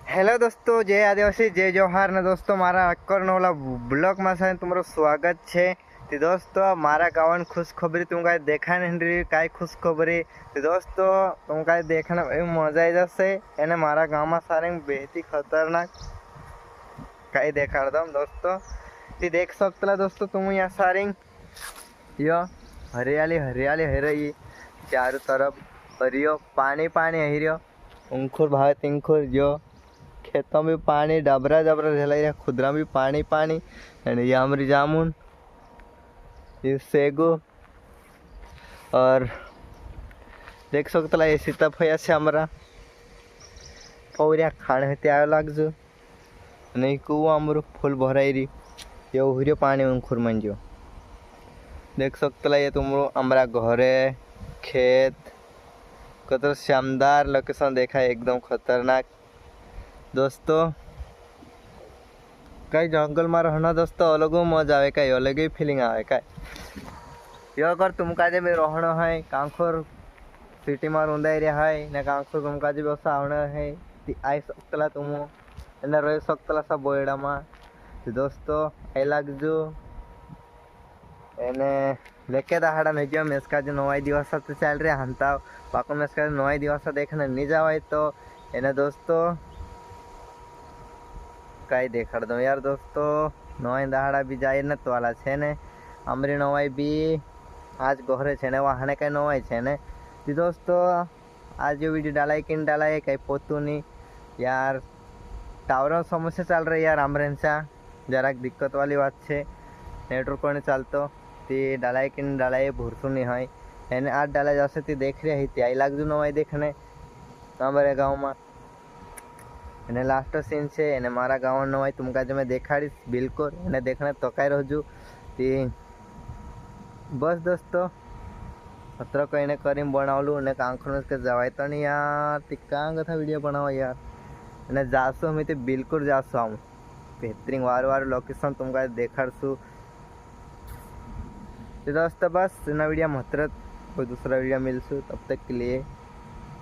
Hello दोस्तों, जय आदिवासी जय जोहार ने दोस्तों मारा अक्करनोला ब्लॉक में से तुम्हारा स्वागत है। तो दोस्तों मारा गावन खुशखबरी तुमका देखा नहीं रही काय खुशखबरी। तो दोस्तों तुमका देखना मजा आई जैसे एने मारा गाँव में सारे बेहद खतरनाक कई देखा दम दोस्तों। तो देख सकते दोस्तों तुम यहाँ सारे यो हरियाली हरियाली है रही चारों तरफ, और यो पानी पानी है रियो उंखुर भाव तिंखुर जो खेतों में पानी डबरा डबरा झेला, खुदरा भी पानी पानी एंड ये हमारी जामुन ये सेगो। और देख सकते ये सीताफया से हमारा पौरिया खाने होते आयो लागजो नहीं कुआ आमर फूल भराई रही ये उहरियो पानी उनखुर मंजो। देख सकते ये तुम हमारा घरे खेत कत शानदार लोकेशन देखा है, एकदम खतरनाक दोस्तों। कई जंगल में रहना दोस्तों अलग मजा आए, कई अलग ही फीलिंग आए का। यो अगर तुमका जे में रहना है कांखोर सिटी में रुंदा एरिया है ना कांखोर तुमका जे व्यवस्था आना है आई सकतला तुम एना रह सकतला सब बोयड़ा में। तो दोस्तों आई लागजो एने लेके दहाड़ा नहीं जो मेसका जो 9 दिवस तो चल रहे हंता पाको मेसका 9 दिवस देखने नहीं जावा तो एने दोस्तों कई देखा दो यार दोस्तों 9 दहाड़ा भी जाए न तो वाला छे ने अमरी 9 भी आज गोहरे छे ने वहाँ कई 9 छे ने। तो दोस्तों आज जो वीडियो डाला कि डाला है कहीं पोतू नहीं यार, टावर समस्या चल रही यार आमरे जरा दिक्कत वाली बात है, नेटवर्क नहीं चलते ती डाला कि डाला भूरसू नहीं है एने आज डाला जैसे ती देख रही थी आई लाग जो 9 देखने हमारे गाँव में एने लास्ट सीन से एने मारा गाँव न हो तुमका जो मैं देखाड़ी बिल्कुल एने देखने तो कई रहजू ती बस दोस्तों अत्र कहीं करीम बनावलू ने आंखों के जवाय तो नहीं यार ती कथा वीडियो बनाओ यार एने जासू हमें तो बिल्कुल जासू हम बेहतरीन वार वार लोकेशन तुमका देखाड़सू। तो दोस्तों बस ना वीडियो मत कोई दूसरा वीडियो मिलसू, तब तक के लिए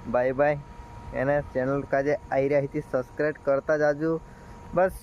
बाय बाय। एने चैनल का जे आई रही थी सब्सक्राइब करता जाजू बस।